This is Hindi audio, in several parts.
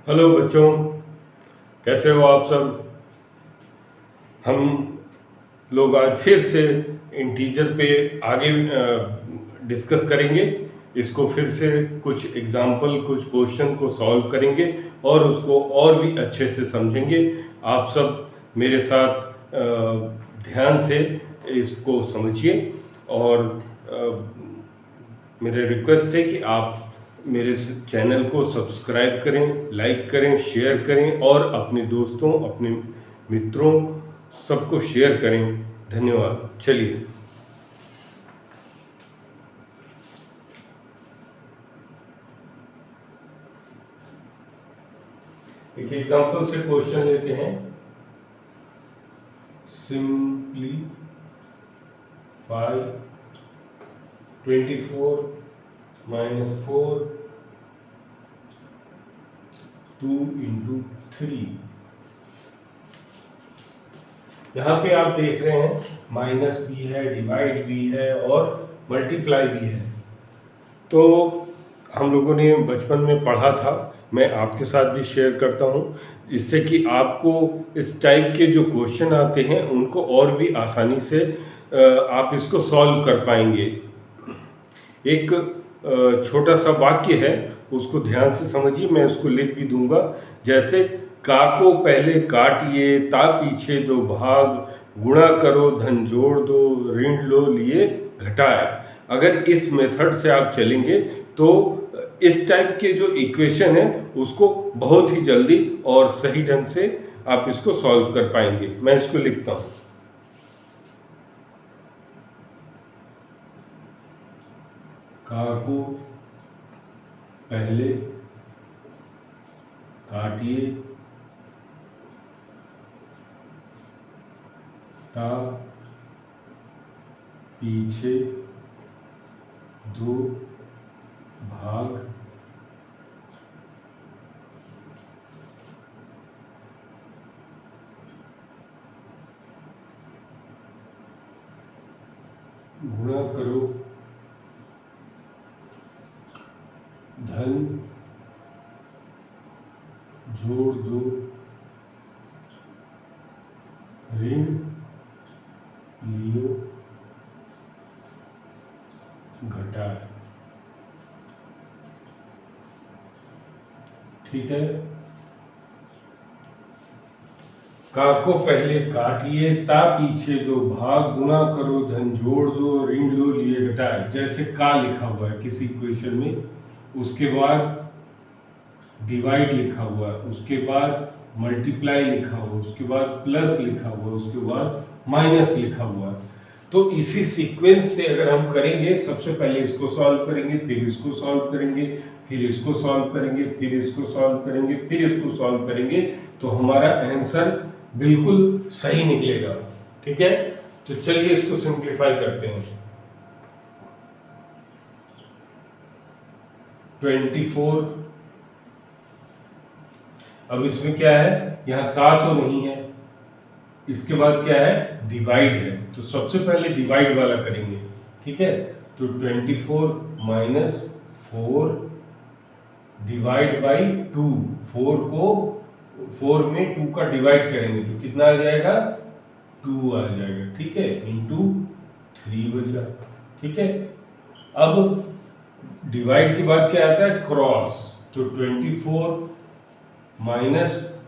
हेलो बच्चों, कैसे हो आप सब। हम लोग आज फिर से इंटीजर पे आगे डिस्कस करेंगे। इसको फिर से कुछ एग्जाम्पल, कुछ क्वेश्चन को सॉल्व करेंगे और उसको और भी अच्छे से समझेंगे। आप सब मेरे साथ ध्यान से इसको समझिए और मेरा रिक्वेस्ट है कि आप मेरे चैनल को सब्सक्राइब करें, लाइक करें, शेयर करें और अपने दोस्तों, अपने मित्रों सबको शेयर करें। धन्यवाद। चलिए, एक एग्जांपल से क्वेश्चन लेते हैं। सिंपलीफाई 24 - 4 2 × 3। यहाँ पे आप देख रहे हैं माइनस भी है, डिवाइड भी है और मल्टीप्लाई भी है। तो हम लोगों ने बचपन में पढ़ा था, मैं आपके साथ भी शेयर करता हूँ, जिससे कि आपको इस टाइप के जो क्वेश्चन आते हैं उनको और भी आसानी से आप इसको सॉल्व कर पाएंगे। एक छोटा सा वाक्य है, उसको ध्यान से समझिए, मैं उसको लिख भी दूंगा। जैसे का को पहले काटिए, ता पीछे दो भाग, गुणा करो धन जोड़ दो, ऋण लो लिए घटाया। अगर इस मेथड से आप चलेंगे तो इस टाइप के जो इक्वेशन है उसको बहुत ही जल्दी और सही ढंग से आप इसको सॉल्व कर पाएंगे। मैं इसको लिखता हूँ। का को पहले काटिए, ता पीछे दो भाग, गुणा करो धन जोड़ दो, ऋण लियो घटाए। ठीक है। का को पहले काटिए, ता पीछे दो भाग, गुणा करो धन जोड़ दो, ऋण लो लिए घटाए। जैसे का लिखा हुआ है किसी क्वेश्चन में, उसके बाद डिवाइड लिखा हुआ है, उसके बाद मल्टीप्लाई लिखा हुआ, उसके बाद प्लस लिखा हुआ, उसके बाद माइनस लिखा हुआ। तो इसी सीक्वेंस से अगर हम करेंगे, सबसे पहले इसको सॉल्व करेंगे, फिर इसको सॉल्व करेंगे, फिर इसको सॉल्व करेंगे, फिर इसको सॉल्व करेंगे, फिर इसको सॉल्व करेंगे, तो हमारा आंसर बिल्कुल सही निकलेगा। ठीक है, तो चलिए इसको सिंप्लीफाई करते हैं। 24, अब इसमें क्या है, यहाँ का तो नहीं है, इसके बाद क्या है, डिवाइड है, तो सबसे पहले डिवाइड वाला करेंगे। ठीक है, तो 24 - 4 डिवाइड बाई 2। 4 में 2 का डिवाइड करेंगे तो कितना आ जाएगा, 2 आ जाएगा। ठीक है, इंटू 3 बचा। ठीक है, अब डिवाइड के बाद क्या आता है, क्रॉस। तो 24 -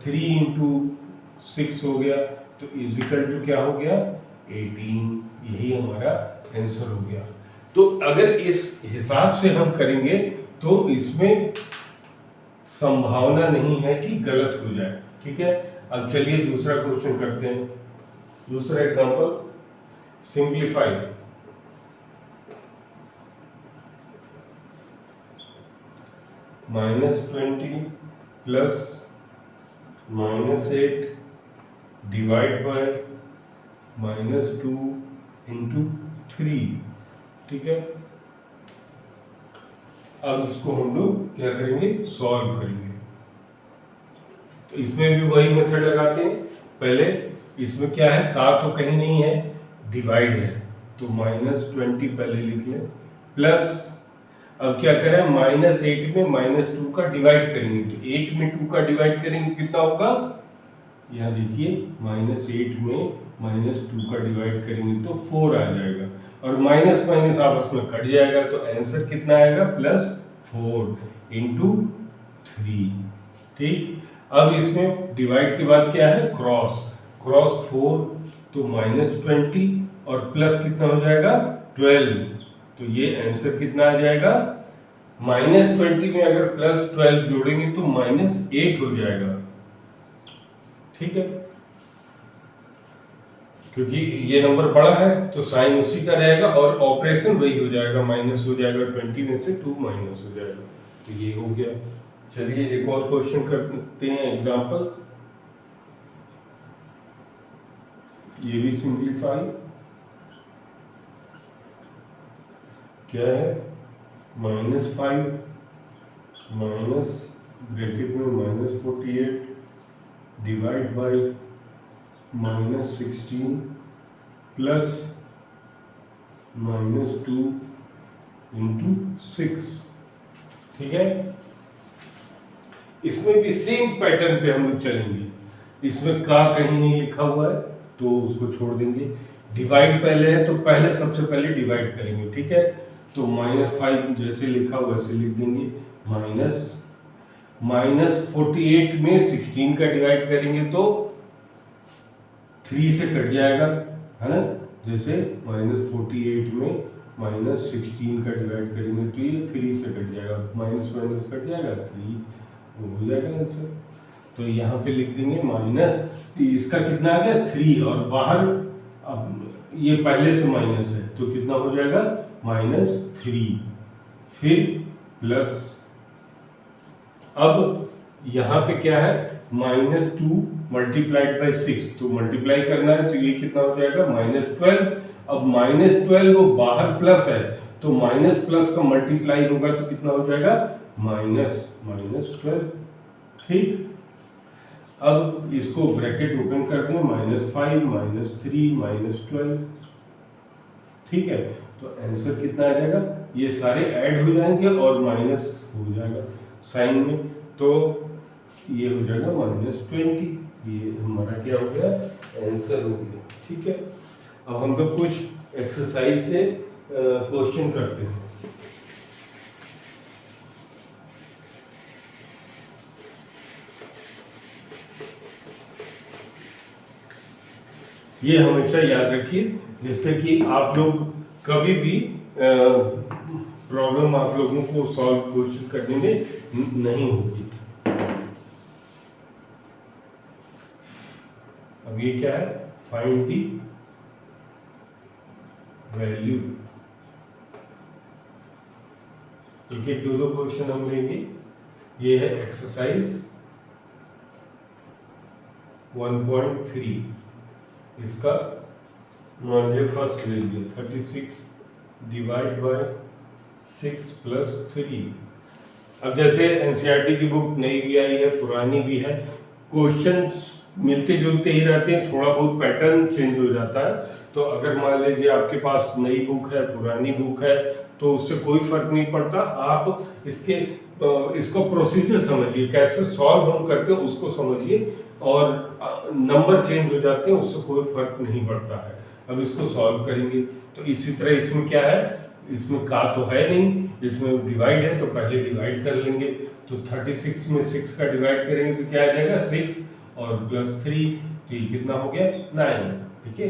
3 × 6 हो गया, तो इजिकल टू क्या हो गया, 18। यही हमारा आंसर हो गया। तो अगर इस हिसाब से हम करेंगे तो इसमें संभावना नहीं है कि गलत हो जाए। ठीक है, अब चलिए दूसरा क्वेश्चन करते हैं। दूसरा example, simplify -20 plus -8 divide by -2 × 3। ठीक है, अब इसको हम लोग क्या करेंगे, सॉल्व करेंगे। तो इसमें भी वही मेथड लगाते हैं। पहले इसमें क्या है, का तो कहीं नहीं है, डिवाइड है, तो -20 पहले लिख लें, प्लस अब क्या करें, -8 में -2 का डिवाइड करेंगे, तो 8 में 2 का डिवाइड करेंगे कितना होगा, यहाँ देखिए -8 में -2 का डिवाइड करेंगे तो 4 आ जाएगा, और माइनस माइनस आपस में कट जाएगा, तो आंसर कितना आएगा, +4 इंटू 3। ठीक, अब इसमें डिवाइड के बाद क्या है, क्रॉस, क्रॉस 4 तो -20 और प्लस कितना हो जाएगा, 12, तो ये आंसर कितना आ जाएगा, -20 में अगर +12 जोड़ेंगे तो -8 हो जाएगा। ठीक है, क्योंकि ये नंबर बड़ा है तो साइन उसी का रहेगा और ऑपरेशन वही हो जाएगा, माइनस हो जाएगा, 20 में से 2 माइनस हो जाएगा, तो ये हो गया। चलिए एक और क्वेश्चन करते हैं, एग्जांपल, ये भी सिंपलीफाई, क्या है, -5 माइनस ब्रैकेट में -48 डिवाइड बाय -16 प्लस -2 इंटू 6। ठीक है, इसमें भी सेम पैटर्न पे हम लोग चलेंगे, इसमें का कहीं नहीं लिखा हुआ है तो उसको छोड़ देंगे, डिवाइड पहले है तो पहले सबसे पहले डिवाइड करेंगे। ठीक है, तो -5 जैसे लिखा हुआ वैसे लिख देंगे, -48 में 16 का डिवाइड करेंगे तो 3 से कट जाएगा, है ना, जैसे -48 में -16 का डिवाइड करेंगे तो ये 3 से कट जाएगा, माइनस माइनस कट जाएगा, 3 हो जाएगा आंसर। तो यहाँ पे लिख देंगे माइनस, इसका कितना आ गया, 3, और बाहर अब ये पहले से माइनस है तो कितना हो जाएगा, -3, फिर प्लस, अब यहाँ पे क्या है, -2 मल्टीप्लाइड बाई 6, तो मल्टीप्लाई करना है तो ये कितना हो जाएगा, -12, अब -12 वो बाहर प्लस है तो माइनस प्लस का मल्टीप्लाई होगा तो कितना हो जाएगा, -12। ठीक, अब इसको ब्रैकेट ओपन कर दें, -5 -3 -12। ठीक है, तो आंसर कितना आ जाएगा, ये सारे ऐड हो जाएंगे और माइनस हो जाएगा साइन में, तो ये हो जाएगा -20, ये हमारा क्या हो गया, आंसर हो गया। ठीक है, अब हम लोग कुछ एक्सरसाइज से क्वेश्चन करते हैं। ये हमेशा याद रखिए, जिससे कि आप लोग कभी भी प्रॉब्लम आप लोगों को सॉल्व क्वेश्चन करने में नहीं होगी। अब ये क्या है, फाइंड दी वैल्यू, एक एक दो क्वेश्चन हम लेंगे। ये है एक्सरसाइज 1.3, इसका मान लीजिए फर्स्ट ले लिया, 36 डिवाइड बाय 6 प्लस 3। अब जैसे एनसीईआरटी की बुक नई भी आई है, पुरानी भी है, क्वेश्चन मिलते जुलते ही रहते हैं, थोड़ा बहुत पैटर्न चेंज हो जाता है। तो अगर मान लीजिए आपके पास नई बुक है, पुरानी बुक है, तो उससे कोई फर्क नहीं पड़ता, आप इसको प्रोसीजर समझिए, कैसे सॉल्व हम करते हैं उसको समझिए, और नंबर चेंज हो जाते हैं उससे कोई फर्क नहीं पड़ता है। अब इसको सॉल्व करेंगे तो इसी तरह इसमें क्या है, इसमें का तो है नहीं, इसमें डिवाइड है तो पहले डिवाइड कर लेंगे। तो 36 में 6 का डिवाइड करेंगे तो क्या आ जाएगा, 6 और +3, तो ये कितना हो गया, 9। ठीक है,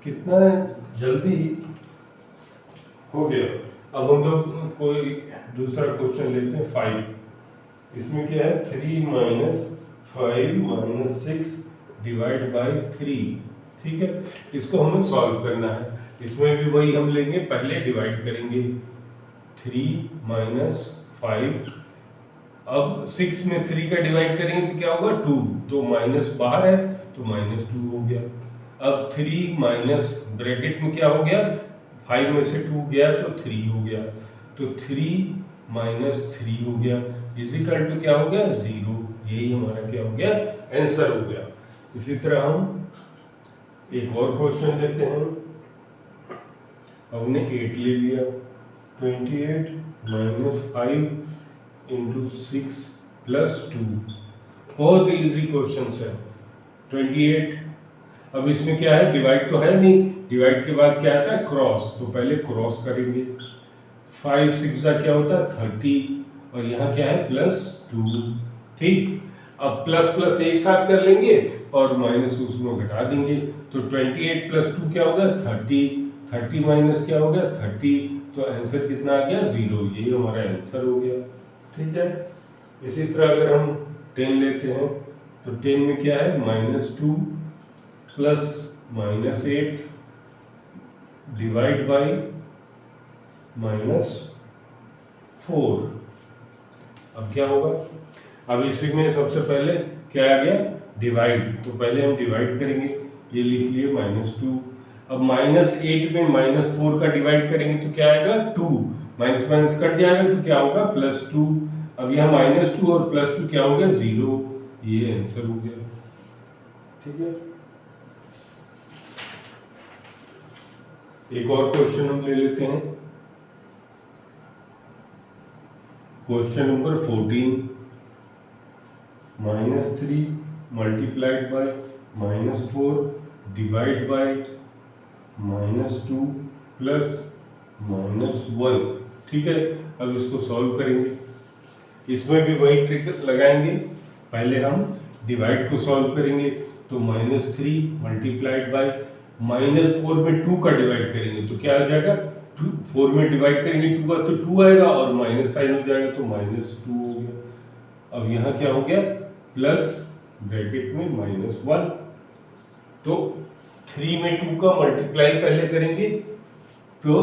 कितना जल्दी हो गया। अब हम लोग कोई दूसरा क्वेश्चन लेते हैं, 5। इसमें क्या है, 3 - 5 - 6 डिवाइड बाई 3। ठीक है, इसको हमें सॉल्व करना है। इसमें भी वही हम लेंगे, पहले डिवाइड करेंगे, 3 - 5, अब 6 में 3 का डिवाइड करेंगे तो क्या होगा, 2, तो माइनस बाहर है तो -2 हो गया। अब 3 माइनस ब्रैकेट में क्या हो गया, 5 में से 2 गया तो 3 हो गया, तो 3 - 3 हो गया, इजिकल टू क्या हो गया, 0। यही हमारा क्या हो गया, आंसर हो गया। इसी तरह हम एक और क्वेश्चन लेते हैं। हमने 8 ले लिया, 28 -5 × 6 + 2। बहुत इजी क्वेश्चन है। 28। अब इसमें क्या है, डिवाइड तो है नहीं, डिवाइड के बाद क्या आता है, क्रॉस, तो पहले क्रॉस करेंगे। 5 6 क्या होता है 30, और यहाँ क्या है +2। ठीक, अब प्लस प्लस एक साथ कर लेंगे और माइनस उसमें घटा देंगे, तो 28 + 2 क्या होगा 30, 30 माइनस क्या हो गया 30, तो आंसर कितना आ गया 0। ये हमारा आंसर हो गया। ठीक है, इसी तरह अगर हम 10 लेते हैं तो 10 में क्या है -2 + -8 डिवाइड बाई -4। अब क्या होगा, अब इसी में सबसे पहले क्या आ गया डिवाइड, तो पहले हम डिवाइड करेंगे, ये लिख लिए -2। अब -8 में -4 का डिवाइड करेंगे तो क्या आएगा 2, माइनस माइनस कट जाएगा तो क्या होगा +2। अब यहाँ -2 और +2 क्या हो गया 0, ये आंसर हो गया। ठीक है, एक और क्वेश्चन हम ले लेते हैं, question number 14। -3 multiplied by -4 divide by -2 plus -1। ठीक है, अब इसको सॉल्व करेंगे, इसमें भी वही ट्रिक लगाएंगे। पहले हम डिवाइड को सॉल्व करेंगे, तो -3 मल्टीप्लाइड बाय -4 में 2 का डिवाइड करेंगे तो क्या आ जाएगा 4 में डिवाइड करेंगे 2 का तो 2 आएगा और माइनस साइन हो जाएगा तो -2 हो गया। अब यहाँ क्या हो गया प्लस ब्रैकेट में -1, तो 3 में 2 का मल्टीप्लाई पहले करेंगे, तो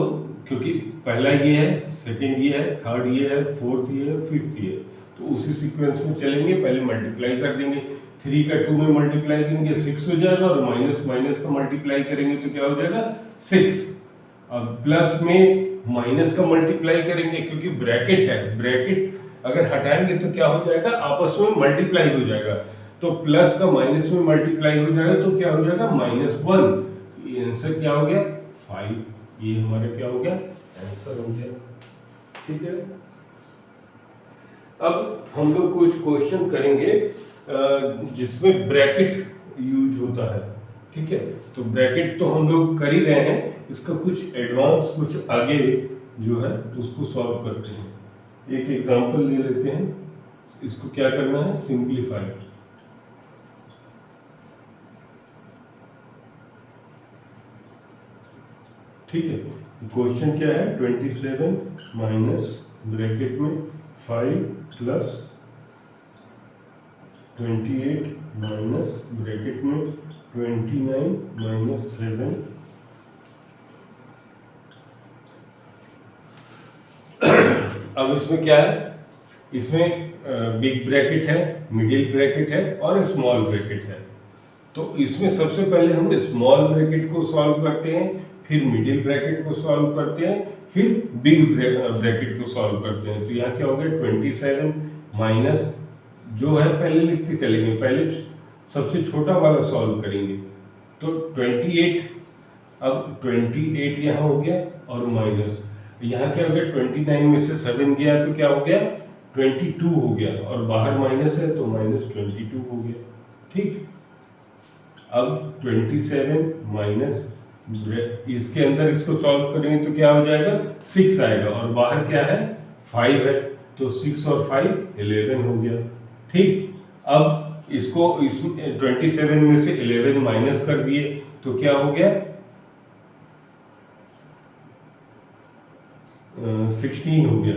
क्योंकि पहला ये है, सेकंड ये है, थर्ड ये है, फोर्थ ये है, फिफ्थ ये है, तो उसी सीक्वेंस में चलेंगे, पहले मल्टीप्लाई कर देंगे। 3 का 2 में मल्टीप्लाई करेंगे 6 हो जाएगा, और माइनस माइनस का मल्टीप्लाई करेंगे तो क्या हो जाएगा 6। अब प्लस में माइनस का मल्टीप्लाई करेंगे, क्योंकि ब्रैकेट है, ब्रैकेट अगर हटाएंगे तो क्या हो जाएगा आपस में मल्टीप्लाई हो जाएगा, तो प्लस का माइनस में मल्टीप्लाई हो जाएगा तो क्या हो जाएगा -1। ये आंसर क्या हो गया 5, ये हमारा क्या हो गया आंसर हो गया। ठीक है, अब हम लोग कुछ क्वेश्चन करेंगे जिसमें ब्रैकेट यूज होता है। ठीक है, तो ब्रैकेट तो हम लोग कर ही रहे हैं, इसका कुछ एडवांस कुछ आगे जो है उसको सॉल्व करते हैं। एक एग्जांपल ले लेते हैं, इसको क्या करना है सिंपलीफाई। ठीक है, क्वेश्चन क्या है 27 माइनस ब्रैकेट में 5 प्लस 28 माइनस ब्रैकेट में 29 माइनस 7। अब इसमें क्या है, इसमें बिग ब्रैकेट है, मिडिल ब्रैकेट है और स्मॉल ब्रैकेट है। तो इसमें सबसे पहले हम स्मॉल ब्रैकेट को सॉल्व करते हैं, फिर मिडिल ब्रैकेट को सॉल्व करते हैं, फिर बिग ब्रैकेट को सॉल्व करते हैं। तो यहाँ क्या हो गया 27 माइनस जो है पहले लिखते चलेंगे, पहले सबसे छोटा वाला सॉल्व करेंगे, तो 28। अब 28 यहाँ हो गया और माइनस यहाँ क्या हो गया 29 में से 7 गया तो क्या हो गया 22 हो गया, और बाहर माइनस है तो -22 हो गया। ठीक, अब 27 माइनस इसके अंदर इसको सॉल्व करेंगे तो क्या हो जाएगा 6 आएगा, और बाहर क्या है 5 है, तो 6 और 5 11 हो गया। ठीक, अब इसको 27 में से 11 माइनस कर दिए तो क्या हो गया 16 हो गया।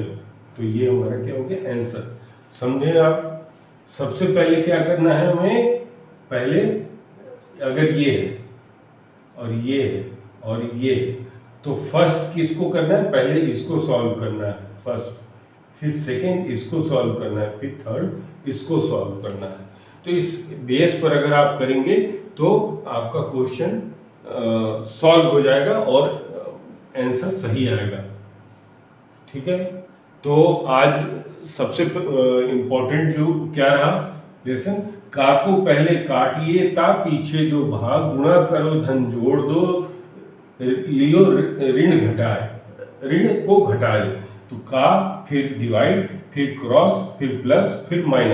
तो ये हमारा क्या हो गया आंसर। समझे आप, सबसे पहले क्या करना है हमें, पहले अगर ये है और ये है और ये है तो फर्स्ट किसको करना है, पहले इसको सॉल्व करना है फर्स्ट, फिर सेकंड इसको सॉल्व करना है, फिर थर्ड इसको सॉल्व करना है। तो इस बेस पर अगर आप करेंगे तो आपका क्वेश्चन सॉल्व हो जाएगा और आंसर सही आएगा। ठीक है, तो आज सबसे इम्पोर्टेंट जो क्या रहा लेसन, का को पहले काटिए ता पीछे दो भाग, गुणा करो धन जोड़ दो, लियो ऋण घटाए, ऋण को घटाए। तो का, फिर डिवाइड, फिर क्रॉस, फिर प्लस, फिर माइनस।